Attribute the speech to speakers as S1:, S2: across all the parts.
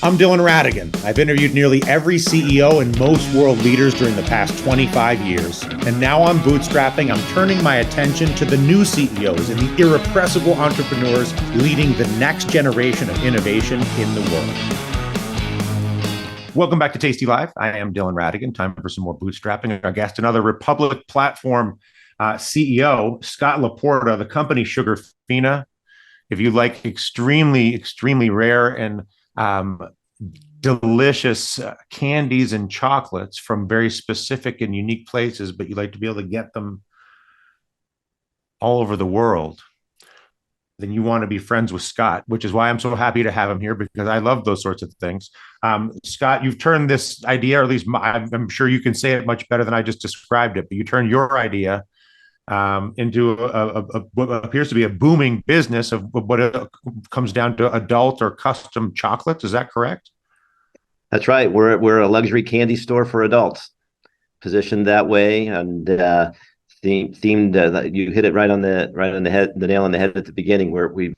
S1: I'm Dylan Ratigan. I've interviewed nearly every CEO and most world leaders during the past 25 years. And now I'm bootstrapping. I'm turning my attention to the new CEOs and the irrepressible entrepreneurs leading the next generation of innovation in the world. Welcome back to Tasty Live. I am Dylan Ratigan. Time for some more bootstrapping. Our guest, another Republic Platform CEO, Scott Laporta, the company Sugarfina. If you like extremely, extremely rare and delicious candies and chocolates from very specific and unique places, but you like to be able to get them all over the world, then you want to be friends with Scott, which is why I'm so happy to have him here, because I love those sorts of things. Scott, you've turned this idea, or at least I'm sure you can say it much better than I just described it, but you turned your idea into what appears to be a booming business of what comes down to adult or custom chocolates. Is that correct?
S2: That's right. We're a luxury candy store for adults, positioned that way, and themed. You hit it right on the head, the nail on the head at the beginning. Where we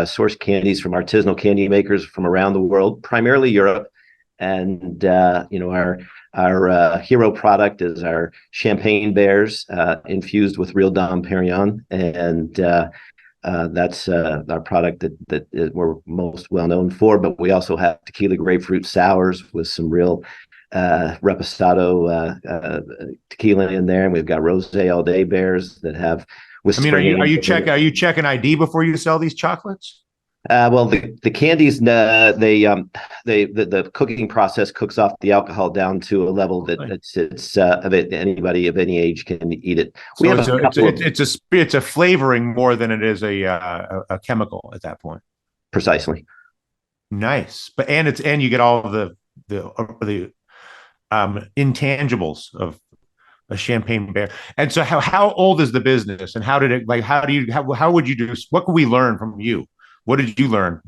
S2: source candies from artisanal candy makers from around the world, primarily Europe, and our hero product is our champagne bears infused with real Dom Perignon, and that's our product that we're most well known for. But we also have tequila grapefruit sours with some real reposado tequila in there, and we've got rosé all day bears that have.
S1: Are you checking ID before you sell these chocolates?
S2: Well, the candies, the cooking process cooks off the alcohol down to a level that anybody of any age can eat it.
S1: It's a flavoring more than it is a chemical at that point.
S2: Precisely.
S1: Nice, and you get all of the intangibles of a champagne bear. And so, how old is the business, and how would you do? What could we learn from you? What did you learn?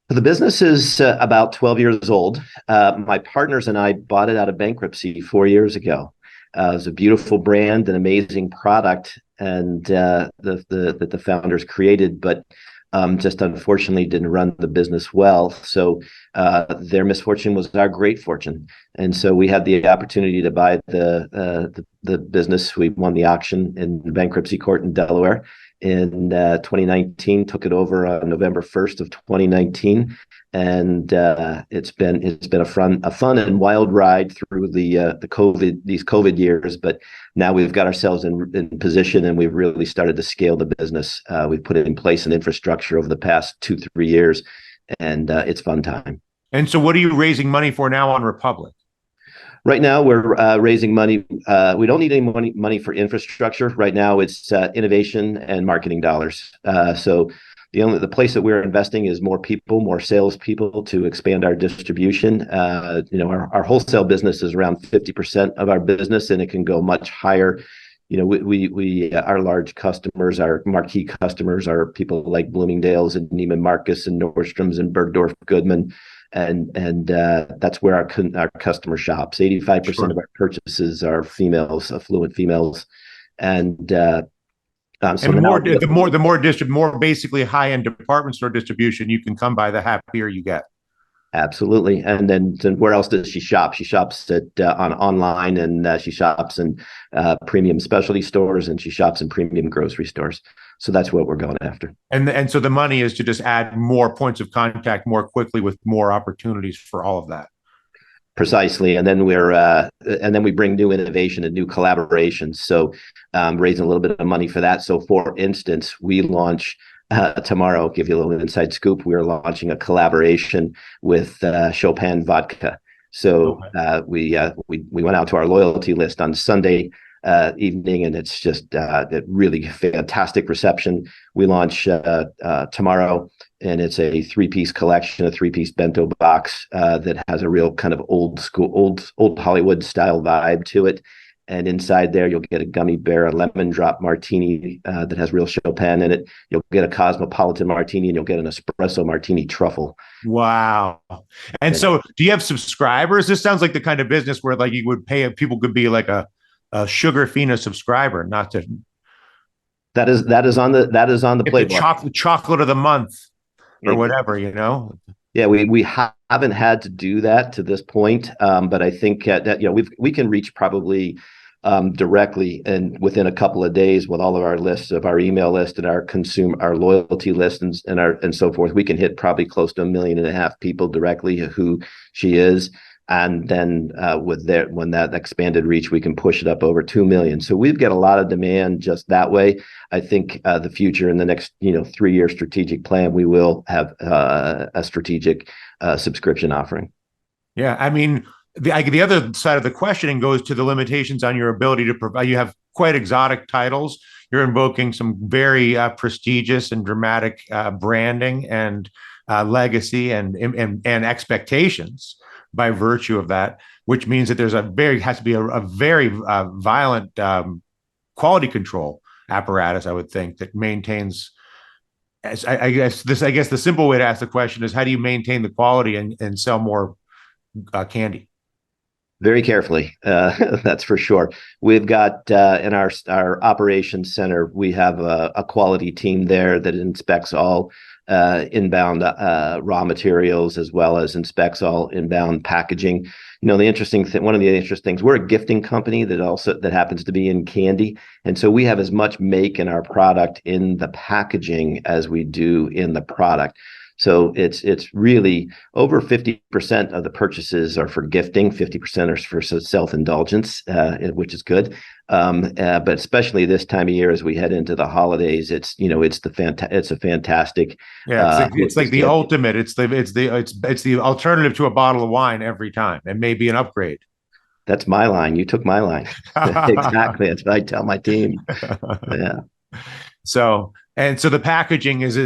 S2: The business is about 12 years old. My partners and I bought it out of bankruptcy 4 years ago. It was a beautiful brand, an amazing product, and that the founders created, but just unfortunately didn't run the business well. So their misfortune was our great fortune, and so we had the opportunity to buy the business. We won the auction in bankruptcy court in Delaware in 2019, took it over on November 1st of 2019, and it's been a fun and wild ride through these COVID years. But now we've got ourselves in position, and we've really started to scale the business. We've put in place an infrastructure over the past 2-3 years, and it's fun time.
S1: And so, what are you raising money for now on Republic?
S2: Right now, we're raising money. We don't need any money for infrastructure. Right now, it's innovation and marketing dollars. So the place that we're investing is more people, more salespeople to expand our distribution. Our wholesale business is around 50% of our business, and it can go much higher. Our large customers, our marquee customers, are people like Bloomingdale's and Neiman Marcus and Nordstrom's and Bergdorf Goodman. And that's where our customer shops. 85% of our purchases are females, affluent females, and
S1: the more basically high-end department store distribution you can come by, the happier you get.
S2: Absolutely. And then where else does she shop? She shops online, and she shops in premium specialty stores, and she shops in premium grocery stores. So that's what we're going after.
S1: And so the money is to just add more points of contact more quickly with more opportunities for all of that.
S2: Precisely. And then we bring new innovation and new collaborations. So raising a little bit of money for that. So for instance, we launch tomorrow, I'll give you a little inside scoop. We are launching a collaboration with Chopin Vodka. So we went out to our loyalty list on Sunday evening, and it's just a really fantastic reception. We launch tomorrow, and it's a 3-piece collection, a 3-piece bento box that has a real kind of old school, old Hollywood style vibe to it. And inside there, you'll get a gummy bear, a lemon drop martini that has real Chopin in it. You'll get a cosmopolitan martini, and you'll get an espresso martini truffle.
S1: Wow. And so do you have subscribers? This sounds like the kind of business where like you would pay, people could be like a Sugarfina subscriber, not to.
S2: That is on the playbook.
S1: Chocolate of the month or whatever,
S2: Yeah, we haven't had to do that to this point, but I think that we can reach probably directly and within a couple of days with all of our lists of our email list and our loyalty list and so forth. We can hit probably close to 1.5 million people directly who she is. And then when that expanded reach, we can push it up over 2 million. So we've got a lot of demand just that way. I think the future in the next 3-year strategic plan, we will have a strategic subscription offering.
S1: Yeah, I mean, the other side of the questioning goes to the limitations on your ability to provide. You have quite exotic titles. You're invoking some very prestigious and dramatic branding and legacy and expectations by virtue of that, which means that has to be a very violent quality control apparatus, I would think, that maintains. I guess the simple way to ask the question is, how do you maintain the quality and sell more candy?
S2: Very carefully, that's for sure. We've got in our operations center, we have a quality team there that inspects all inbound raw materials as well as inspects all inbound packaging. The interesting thing, one of the interesting things, we're a gifting company that happens to be in candy, and so we have as much make in our product in the packaging as we do in the product. So it's really over 50% of the purchases are for gifting, 50% are for self-indulgence, which is good. But especially this time of year as we head into the holidays, it's a fantastic.
S1: Yeah, it's like the ultimate. It's the alternative to a bottle of wine every time, and maybe an upgrade.
S2: That's my line. You took my line. Exactly. That's what I tell my team. Yeah.
S1: So the packaging is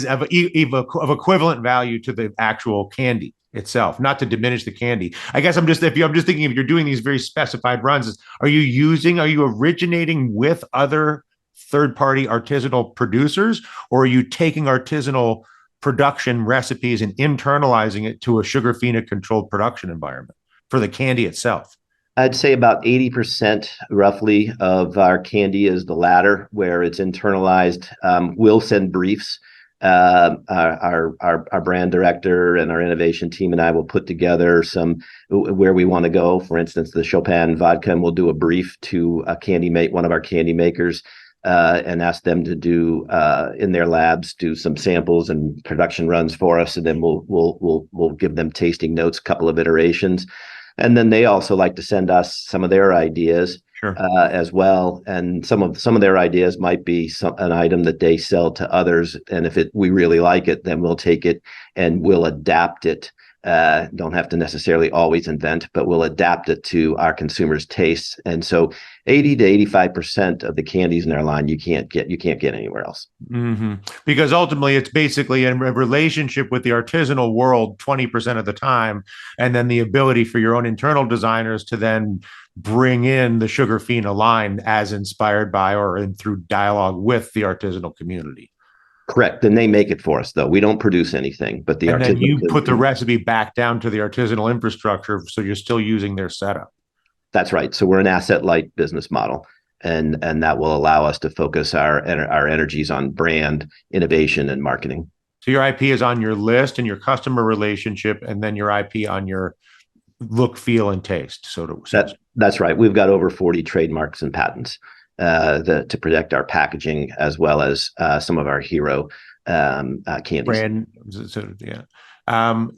S1: of equivalent value to the actual candy itself, not to diminish the candy. I guess I'm just thinking, if you're doing these very specified runs, are you originating with other third-party artisanal producers, or are you taking artisanal production recipes and internalizing it to a sugar-fina controlled production environment for the candy itself?
S2: I'd say about 80% roughly of our candy is the latter, where it's internalized. We'll send briefs. Our brand director and our innovation team and I will put together some where we want to go. For instance, the Chopin vodka, and we'll do a brief to one of our candy makers, and ask them to do in their labs, do some samples and production runs for us, and then we'll give them tasting notes, a couple of iterations. And then they also like to send us some of their ideas.
S1: Sure.
S2: As well, and some of their ideas might be an item that they sell to others, and if we really like it, then we'll take it and we'll adapt it. Don't have to necessarily always invent, but we'll adapt it to our consumers' tastes. And so 80 to 85% of the candies in our line you can't get anywhere else.
S1: Mm-hmm. Because ultimately it's basically in a relationship with the artisanal world 20% of the time, and then the ability for your own internal designers to then bring in the sugar fina line as inspired by through dialogue with the artisanal community.
S2: Correct. And they make it for us, though. We don't produce anything, but
S1: and then you put the recipe back down to the artisanal infrastructure, so you're still using their setup.
S2: That's right. So we're an asset-light business model, and that will allow us to focus our energies on brand innovation and marketing.
S1: So your IP is on your list and your customer relationship, and then your IP on your look, feel, and taste.
S2: That's right. We've got over 40 trademarks and patents to protect our packaging, as well as some of our hero candies.
S1: Brand, yeah.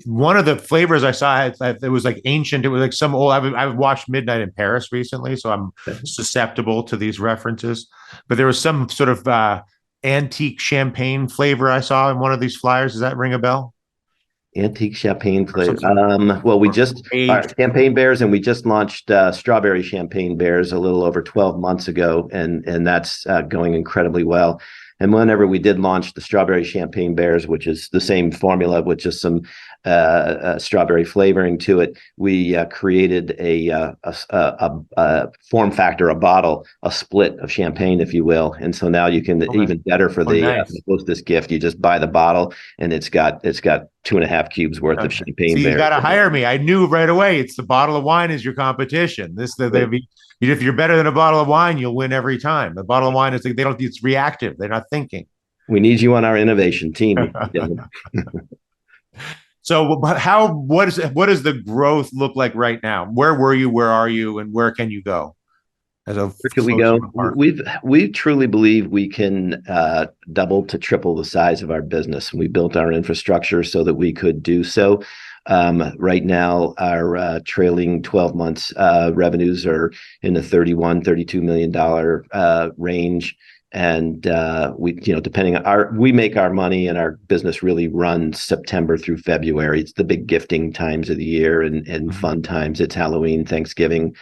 S1: One of the flavors I saw, it was like ancient. It was like some old. I've watched Midnight in Paris recently, so I'm susceptible to these references. But there was some sort of antique champagne flavor I saw in one of these flyers. Does that ring a bell?
S2: Antique champagne flavor. Well, we just champagne bears, and we just launched strawberry champagne bears a little over 12 months ago, and that's going incredibly well. And whenever we did launch the strawberry champagne bears, which is the same formula with just some strawberry flavoring to it, we created a form factor, a bottle, a split of champagne, if you will. And so now you can even better for the hostess gift. You just buy the bottle, and it's got 2.5 cubes worth of champagne.
S1: See, you got to hire me. I knew right away. It's the bottle of wine is your competition. If you're better than a bottle of wine, you'll win every time. The bottle of wine is it's reactive. They're not thinking.
S2: We need you on our innovation team.
S1: So, but how? What does the growth look like right now? Where were you? Where are you? And where can you go as a
S2: Where can we
S1: social
S2: go?
S1: market?
S2: We truly believe we can double to triple the size of our business. We built our infrastructure so that we could do so. Right now, our trailing 12 months revenues are in the 31, $32 million range. And we, depending on we make our money and our business really runs September through February. It's the big gifting times of the year and
S1: Mhm.
S2: fun times. It's Halloween, Thanksgiving,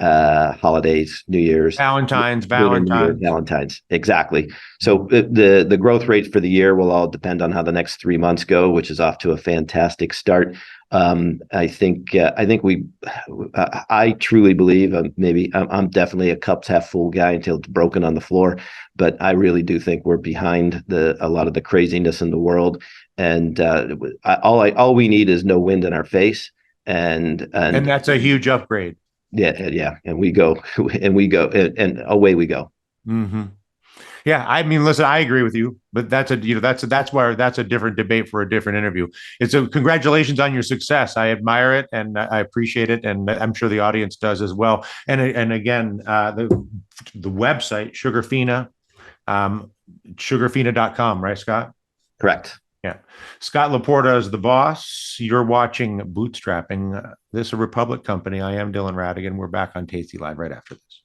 S2: holidays, New Year's,
S1: Valentine's,
S2: Lunar New Year,
S1: Valentine's.
S2: Valentine's. Exactly. So the growth rate for the year will all depend on how the next 3 months go, which is off to a fantastic start. I think we. I truly believe maybe I'm definitely a cups half full guy until it's broken on the floor, but I really do think we're behind a lot of the craziness in the world, and all we need is no wind in our face,
S1: And
S2: and
S1: that's a huge upgrade.
S2: yeah, and we go and away we go.
S1: Hmm. Yeah, I mean, listen, I agree with you, but that's why that's a different debate for a different interview. It's a congratulations on your success. I admire it and I appreciate it, and I'm sure the audience does as well. And again, the website Sugarfina, sugarfina.com, right, Scott?
S2: Correct.
S1: Yeah. Scott Laporta is the boss. You're watching Bootstrapping. This is a Republic company. I am Dylan Ratigan. We're back on Tasty Live right after this.